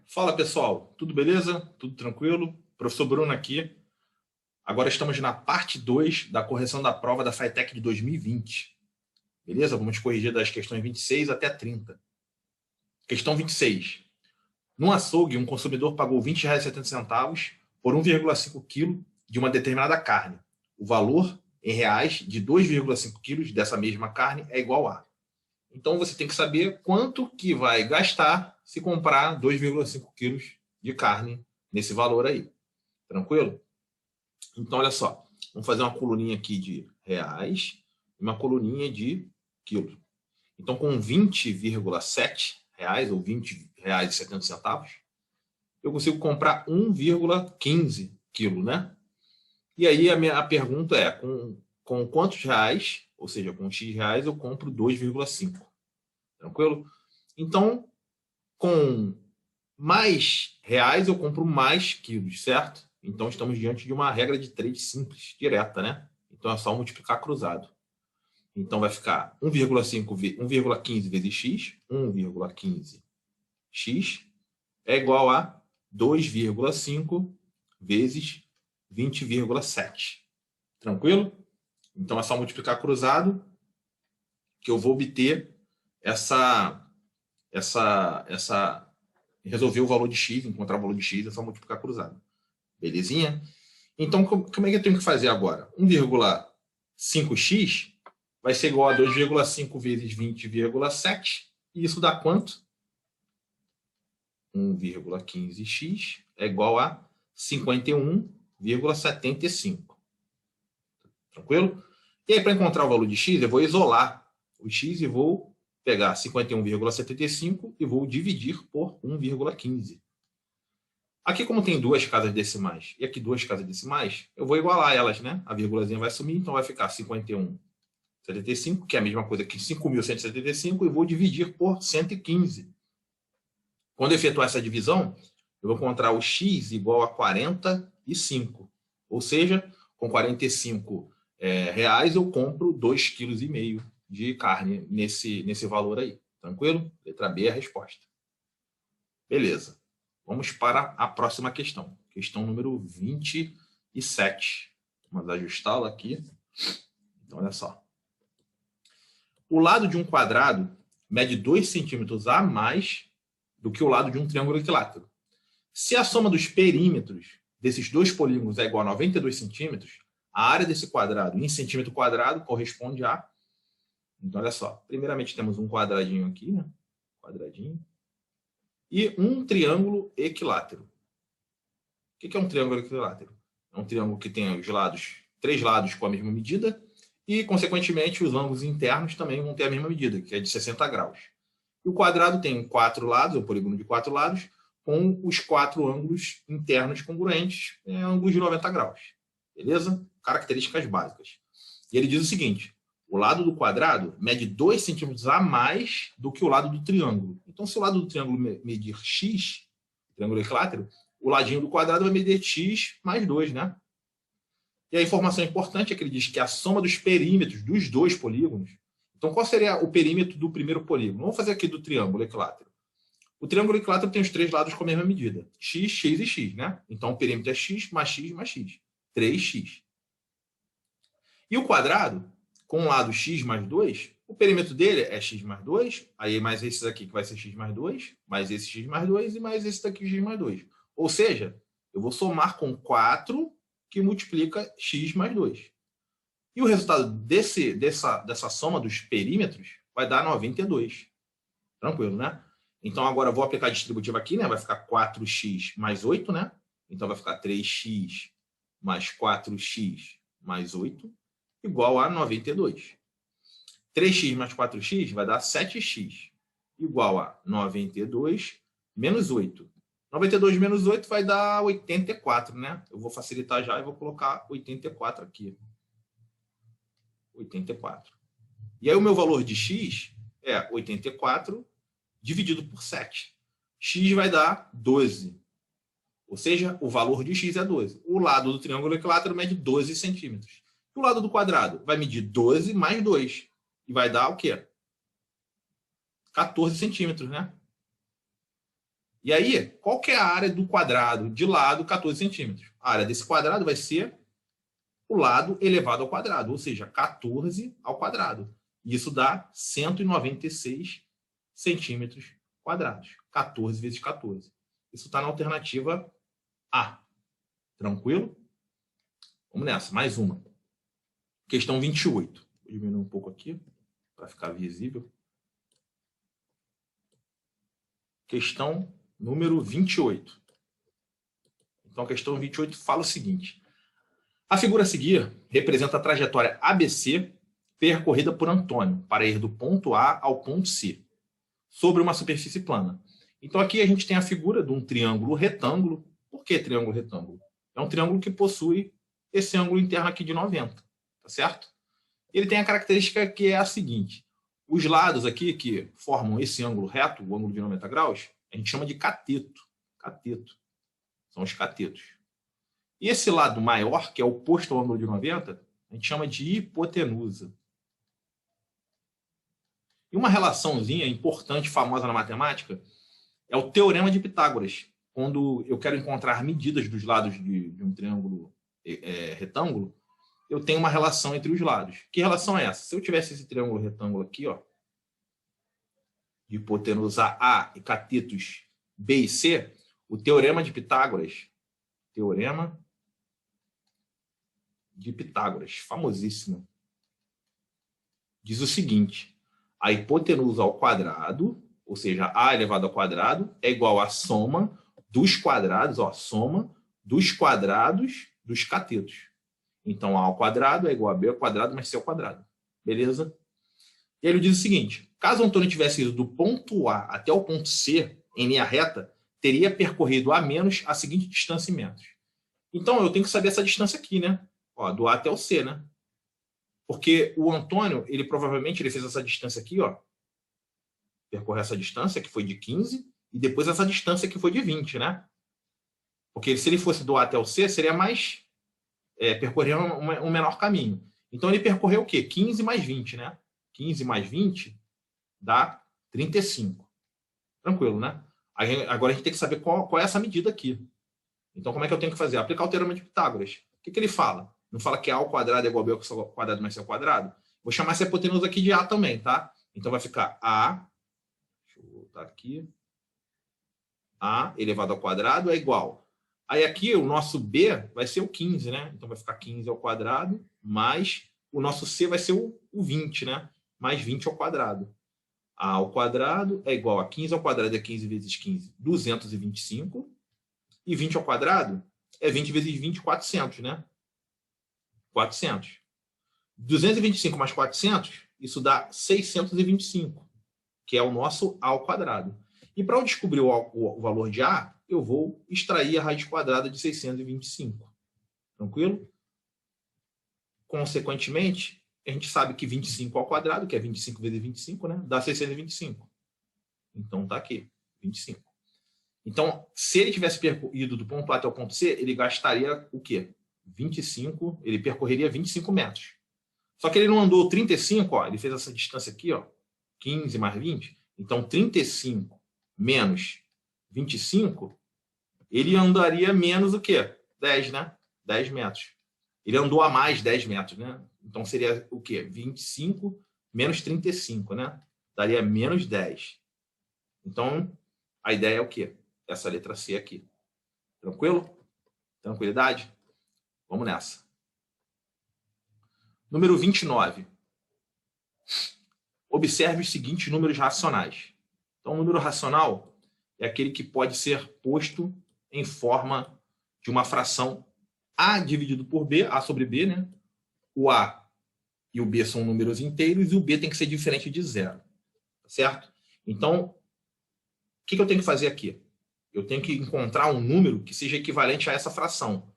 Fala pessoal, tudo beleza? Tudo tranquilo? Professor Bruno aqui. Agora estamos na parte 2 da correção da prova da FATEC de 2020. Beleza? Vamos corrigir das questões 26 até 30. Questão 26. No açougue, um consumidor pagou R$ 20,70 por 1,5 kg de uma determinada carne. O valor em reais de 2,5 kg dessa mesma carne é igual a. Então você tem que saber quanto que vai gastar se comprar 2,5 kg de carne nesse valor aí. Tranquilo? Então, olha só. Vamos fazer uma coluninha aqui de reais e uma coluninha de quilos. Então, com 20,7 reais ou R$ 20,70, eu consigo comprar 1,15 kg, né? E aí a pergunta é, com quantos reais, ou seja, com X reais, eu compro 2,5. Tranquilo? Então, com mais reais, eu compro mais quilos, certo? Então, estamos diante de uma regra de trade simples, direta, né? Então, é só multiplicar cruzado. Então, vai ficar 1,15 vezes x, 1,15x, é igual a 2,5 vezes 20,7. Tranquilo? Então, é só multiplicar cruzado que eu vou obter resolver o valor de x, encontrar o valor de x, é só multiplicar cruzado. Belezinha? Então, como é que eu tenho que fazer agora? 1,5x vai ser igual a 2,5 vezes 20,7. E isso dá quanto? 1,15x é igual a 51,75. Tranquilo? E aí, para encontrar o valor de x, eu vou isolar o x e vou pegar 51,75 e vou dividir por 1,15. Aqui, como tem duas casas decimais e aqui duas casas decimais, eu vou igualar elas, né? A vírgulazinha vai sumir, então vai ficar 51,75, que é a mesma coisa que 5.175, e vou dividir por 115. Quando eu efetuar essa divisão, eu vou encontrar o x igual a 45. Ou seja, com 45 reais eu compro 2,5 kg de carne nesse valor aí. Tranquilo? Letra B é a resposta. Beleza. Vamos para a próxima questão. Questão número 27. Vamos ajustá-la aqui. Então, olha só. O lado de um quadrado mede 2 centímetros a mais do que o lado de um triângulo equilátero. Se a soma dos perímetros desses dois polígonos é igual a 92 centímetros, a área desse quadrado em centímetro quadrado corresponde a... Então, olha só. Primeiramente, temos um quadradinho aqui, né? Quadradinho. E um triângulo equilátero. O que é um triângulo equilátero? É um triângulo que tem os lados, 3 lados com a mesma medida e, consequentemente, os ângulos internos também vão ter a mesma medida, que é de 60 graus. E o quadrado tem 4 lados, o polígono de 4 lados, com os 4 ângulos internos congruentes, ângulos de 90 graus. Beleza? Características básicas. E ele diz o seguinte: o lado do quadrado mede 2 centímetros a mais do que o lado do triângulo. Então, se o lado do triângulo medir x, triângulo equilátero, o ladinho do quadrado vai medir x mais 2, né? E a informação importante é que ele diz que a soma dos perímetros dos dois polígonos... Então, qual seria o perímetro do primeiro polígono? Vamos fazer aqui do triângulo equilátero. O triângulo equilátero tem os 3 lados com a mesma medida. X, x e x, né? Então, o perímetro é x mais x mais x. 3x. E o quadrado, com o lado x mais 2, o perímetro dele é x mais 2, aí mais esses aqui que vai ser x mais 2, mais esse x mais 2 e mais esse daqui x mais 2. Ou seja, eu vou somar com 4 que multiplica x mais 2. E o resultado dessa soma dos perímetros vai dar 92. Tranquilo, né? Então, agora eu vou aplicar a distributiva aqui, né? Vai ficar 4x mais 8, né? Então, vai ficar 3x mais 4x mais 8 igual a 92. 3x mais 4x vai dar 7x igual a 92 menos 8. 92 menos 8 vai dar 84, né? Eu vou facilitar já e vou colocar 84 aqui. 84. E aí o meu valor de x é 84 dividido por 7. X vai dar 12. Ou seja, o valor de x é 12. O lado do triângulo equilátero mede 12 centímetros. O lado do quadrado vai medir 12 mais 2. E vai dar o quê? 14 centímetros, né? E aí, qual que é a área do quadrado de lado 14 centímetros? A área desse quadrado vai ser o lado elevado ao quadrado, ou seja, 14 ao quadrado. Isso dá 196 centímetros quadrados. 14 vezes 14. Isso está na alternativa A. Tranquilo? Vamos nessa, mais uma. Questão 28. Vou diminuir um pouco aqui, para ficar visível. Questão número 28. Então, a questão 28 fala o seguinte. A figura a seguir representa a trajetória ABC percorrida por Antônio para ir do ponto A ao ponto C, sobre uma superfície plana. Então, aqui a gente tem a figura de um triângulo retângulo. Por que triângulo retângulo? É um triângulo que possui esse ângulo interno aqui de 90, tá certo? Ele tem a característica que é a seguinte. Os lados aqui que formam esse ângulo reto, o ângulo de 90 graus, a gente chama de cateto. Cateto. São os catetos. E esse lado maior, que é oposto ao ângulo de 90, a gente chama de hipotenusa. E uma relaçãozinha importante, famosa na matemática, é o teorema de Pitágoras. Quando eu quero encontrar medidas dos lados de um triângulo retângulo, eu tenho uma relação entre os lados. Que relação é essa? Se eu tivesse esse triângulo retângulo aqui, ó, de hipotenusa A e catetos B e C, o teorema de Pitágoras, famosíssimo, diz o seguinte: a hipotenusa ao quadrado, ou seja, A elevado ao quadrado, é igual à soma dos quadrados, ó, soma dos quadrados dos catetos. Então, A ao quadrado é igual a B ao quadrado mais C ao quadrado. Beleza? E ele diz o seguinte: caso Antônio tivesse ido do ponto A até o ponto C, em linha reta, teria percorrido a menos a seguinte distância em metros. Então, eu tenho que saber essa distância aqui, né? Ó, do A até o C, né? Porque o Antônio, ele provavelmente fez essa distância aqui, ó. Percorrer essa distância, que foi de 15, e depois essa distância que foi de 20, né? Porque se ele fosse do A até o C, seria mais... percorrer um menor caminho. Então, ele percorreu o quê? 15 mais 20, né? 15 mais 20 dá 35. Tranquilo, né? Agora a gente tem que saber qual é essa medida aqui. Então, como é que eu tenho que fazer? Aplicar o teorema de Pitágoras. O que ele fala? Não fala que A ao quadrado é igual a B ao quadrado mais C ao quadrado? Vou chamar essa hipotenusa aqui de A também, tá? Então, vai ficar A... Deixa eu voltar aqui. A elevado ao quadrado é igual. Aí aqui o nosso B vai ser o 15, né? Então, vai ficar 15 ao quadrado mais o nosso C vai ser o 20, né? Mais 20 ao quadrado. A ao quadrado é igual a 15 ao quadrado é 15 vezes 15, 225. E 20 ao quadrado é 20 vezes 20, 400, né? 400. 225 mais 400, isso dá 625, que é o nosso A ao quadrado. E para eu descobrir o valor de A, eu vou extrair a raiz quadrada de 625. Tranquilo? Consequentemente, a gente sabe que 25 ao quadrado, que é 25 vezes 25, né? Dá 625. Então, tá aqui, 25. Então, se ele tivesse ido do ponto A até o ponto C, ele gastaria o quê? 25, ele percorreria 25 metros. Só que ele não andou 35, ó, ele fez essa distância aqui, ó, 15 mais 20. Então, 35 menos 25, ele andaria menos o quê? 10, né? 10 metros. Ele andou a mais 10 metros, né? Então, seria o quê? 25 menos 35, né? Daria menos 10. Então, a ideia é o quê? Essa letra C aqui. Tranquilo? Tranquilidade? Vamos nessa. Número 29. Observe os seguintes números racionais. Então, o número racional é aquele que pode ser posto em forma de uma fração A dividido por B, A sobre B, né? O A e o B são números inteiros e o B tem que ser diferente de zero. Certo? Então, o que eu tenho que fazer aqui? Eu tenho que encontrar um número que seja equivalente a essa fração.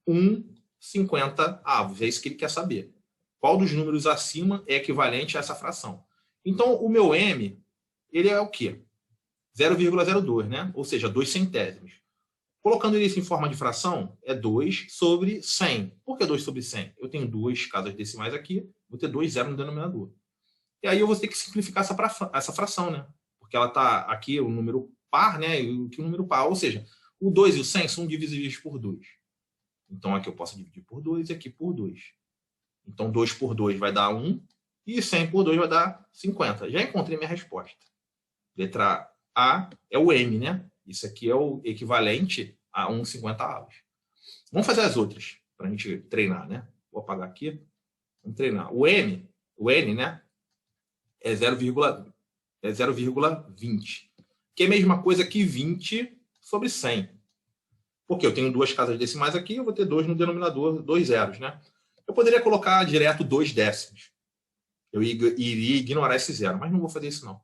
1/50 avos. É isso que ele quer saber. Qual dos números acima é equivalente a essa fração? Então, o meu M, ele é o quê? 0,02, né? Ou seja, 2 centésimos. Colocando isso em forma de fração, é 2 sobre 100. Por que 2 sobre 100? Eu tenho duas casas decimais aqui, vou ter 2 zeros no denominador. E aí eu vou ter que simplificar essa fração, né? Porque ela está aqui, o número par, né? Que o número par, ou seja, o 2 e o 100 são divisíveis por 2. Então, aqui eu posso dividir por 2 e aqui por 2. Então, 2 por 2 vai dar 1 e 100 por 2 vai dar 50. Já encontrei minha resposta. Letra A é o M, né? Isso aqui é o equivalente a 1,50 avos. Vamos fazer as outras, para a gente treinar, né? Vou apagar aqui. Vamos treinar. O N, né? É 0,20. Que é a mesma coisa que 20 sobre 100. Porque eu tenho duas casas decimais aqui, eu vou ter 2 no denominador, 2 zeros, né? Eu poderia colocar direto 2 décimos. Eu iria ignorar esse zero, mas não vou fazer isso não.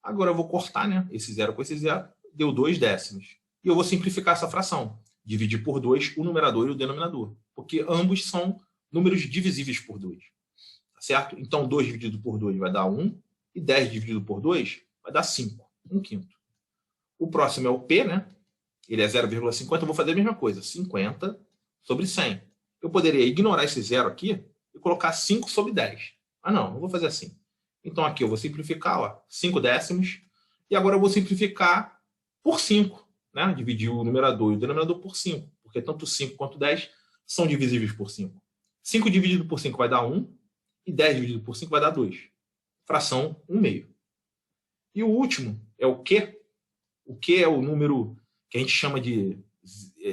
Agora eu vou cortar, né? Esse zero com esse zero, deu 2 décimos. E eu vou simplificar essa fração. Dividir por 2 o numerador e o denominador. Porque ambos são números divisíveis por 2. Tá certo? Então 2 dividido por 2 vai dar 1. E 10 dividido por 2 vai dar 5. 1/5. O próximo é o P, né? Ele é 0,50. Eu vou fazer a mesma coisa. 50 sobre 100. Eu poderia ignorar esse zero aqui e colocar 5 sobre 10. Ah, não vou fazer assim. Então aqui eu vou simplificar, ó, 5 décimos. E agora eu vou simplificar por 5. Né? Dividir o numerador e o denominador por 5. Porque tanto 5 quanto 10 são divisíveis por 5. 5 dividido por 5 vai dar 1. E 10 dividido por 5 vai dar 2. Fração 1/2. E o último é o Q. O Q é o número que a gente chama de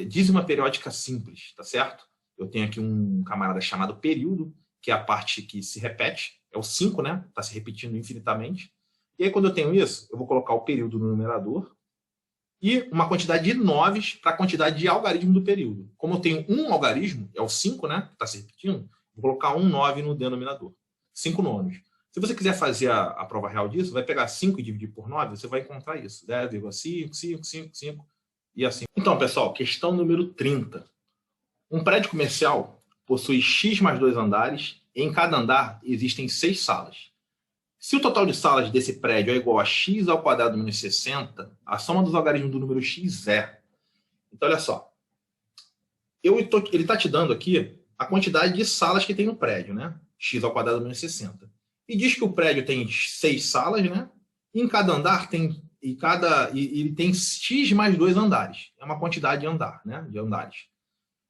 dízima periódica simples, tá certo? Eu tenho aqui um camarada chamado período, que é a parte que se repete, é o 5, né? Está se repetindo infinitamente. E aí, quando eu tenho isso, eu vou colocar o período no numerador e uma quantidade de noves para a quantidade de algarismo do período. Como eu tenho um algarismo, é o 5, né? Que está se repetindo, vou colocar um 9 no denominador. 5 nomes. Se você quiser fazer a prova real disso, vai pegar 5 e dividir por 9, você vai encontrar isso. 10,5, 5, 5, 5 e assim. Então, pessoal, questão número 30. Um prédio comercial possui X mais 2 andares e em cada andar existem 6 salas. Se o total de salas desse prédio é igual a x ao quadrado menos 60, a soma dos algarismos do número x é. Então, olha só. Ele está te dando aqui a quantidade de salas que tem no prédio, né? X ao quadrado menos 60. E diz que o prédio tem 6 salas, né? E em cada andar ele tem x mais 2 andares. É uma quantidade de andar, né? De andares.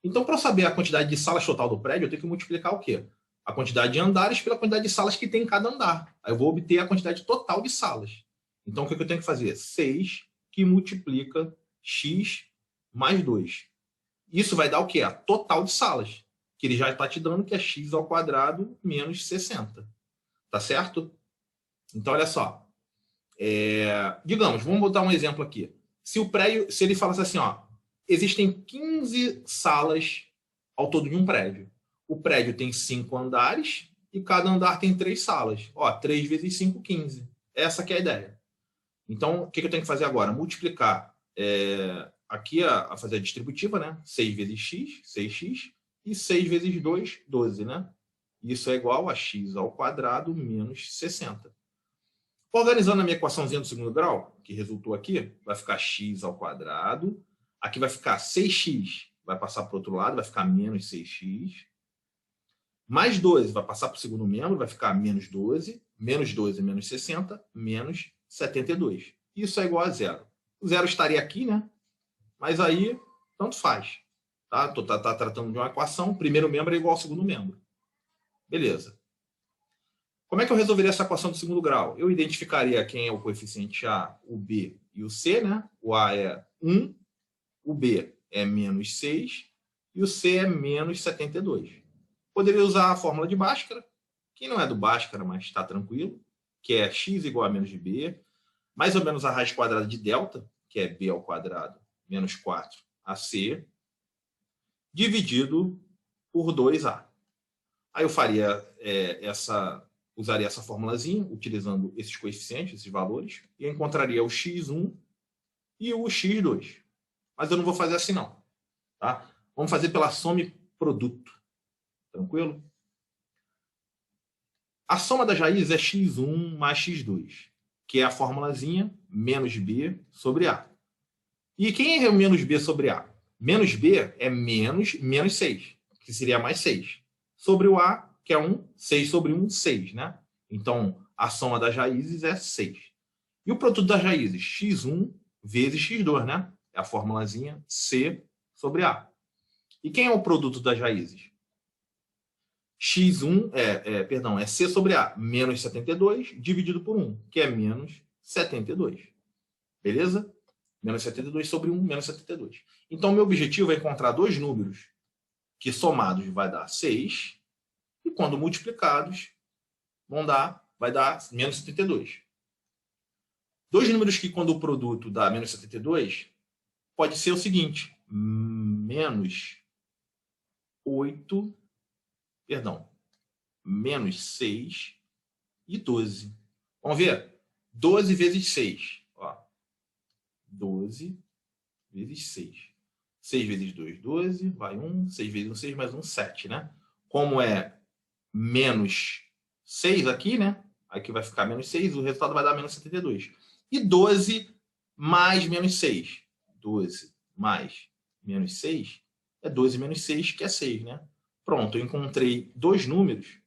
Então, para eu saber a quantidade de salas total do prédio, eu tenho que multiplicar o quê? A quantidade de andares pela quantidade de salas que tem em cada andar. Aí eu vou obter a quantidade total de salas. Então, o que eu tenho que fazer? 6 que multiplica x mais 2. Isso vai dar o quê? A total de salas. Que ele já está te dando, que é x ao quadrado menos 60. Tá certo? Então, olha só. Digamos, vamos botar um exemplo aqui. Se ele falasse assim, ó, existem 15 salas ao todo de um prédio. O prédio tem 5 andares e cada andar tem 3 salas. Ó, 3 vezes 5, 15. Essa que é a ideia. Então, o que eu tenho que fazer agora? Multiplicar aqui a fazer a distributiva, né? 6 vezes x, 6x, e 6 vezes 2, 12, né? Isso é igual a x ao quadrado menos 60. Organizando a minha equaçãozinha do segundo grau, que resultou aqui, vai ficar x ao quadrado. Aqui vai ficar 6x, vai passar para o outro lado, vai ficar menos 6x. Mais 12 vai passar para o segundo membro, vai ficar menos 12. Menos 12 menos 60, menos 72. Isso é igual a zero. O zero estaria aqui, né? Mas aí, tanto faz. Tá? Tá tratando de uma equação, primeiro membro é igual ao segundo membro. Beleza. Como é que eu resolveria essa equação do segundo grau? Eu identificaria quem é o coeficiente A, o B e o C, né? O A é 1, o B é menos 6 e o C é menos 72. Poderia usar a fórmula de Bhaskara, que não é do Bhaskara, mas está tranquilo, que é x igual a menos de B, mais ou menos a raiz quadrada de delta, que é B ao quadrado menos 4AC, dividido por 2A. Aí eu faria usaria essa formulazinha, utilizando esses coeficientes, esses valores, e eu encontraria o x1 e o x2. Mas eu não vou fazer assim, não. Tá? Vamos fazer pela soma e produto. Tranquilo? A soma das raízes é x1 mais x2, que é a formulazinha menos b sobre a. E quem é o menos b sobre a? Menos b é menos 6, que seria mais 6. Sobre o a, que é 1, 6 sobre 1, 6, né? Então, a soma das raízes é 6. E o produto das raízes? x1 vezes x2, né? É a formulazinha C sobre A. E quem é o produto das raízes? X1 é C sobre A, menos 72, dividido por 1, que é menos 72. Beleza? Menos 72 sobre 1, menos 72. Então, meu objetivo é encontrar dois números que somados vai dar 6 e quando multiplicados vai dar menos 72. Dois números que quando o produto dá menos 72 pode ser o seguinte, menos 6 e 12. Vamos ver? 12 vezes 6. Ó. 12 vezes 6. 6 vezes 2, 12. Vai 1. 6 vezes 1, 6. Mais 1, 7, né? Como é menos 6 aqui, né? Aqui vai ficar menos 6. O resultado vai dar menos 72. E 12 mais menos 6. 12 mais menos 6 é 12 menos 6, que é 6, né? Pronto, eu encontrei dois números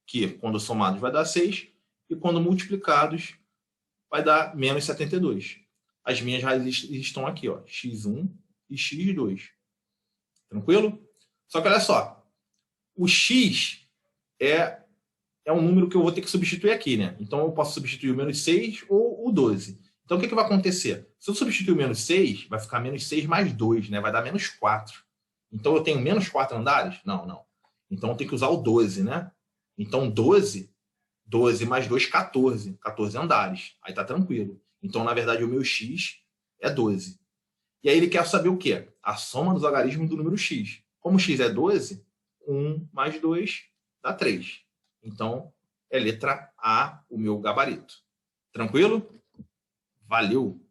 que, quando somados, vai dar 6 e, quando multiplicados, vai dar menos 72. As minhas raízes estão aqui, ó, x1 e x2. Tranquilo? Só que olha só, o x é um número que eu vou ter que substituir aqui, né? Então, eu posso substituir o menos 6 ou o 12. Então, o que vai acontecer? Se eu substituir o menos 6, vai ficar menos 6 mais 2, né? Vai dar menos 4. Então, eu tenho menos 4 andares? Não, não. Então, eu tenho que usar o 12, né? Então, 12 mais 2, 14. 14 andares. Aí tá tranquilo. Então, na verdade, o meu x é 12. E aí ele quer saber o quê? A soma dos algarismos do número x. Como x é 12, 1 mais 2 dá 3. Então, é letra A o meu gabarito. Tranquilo? Valeu!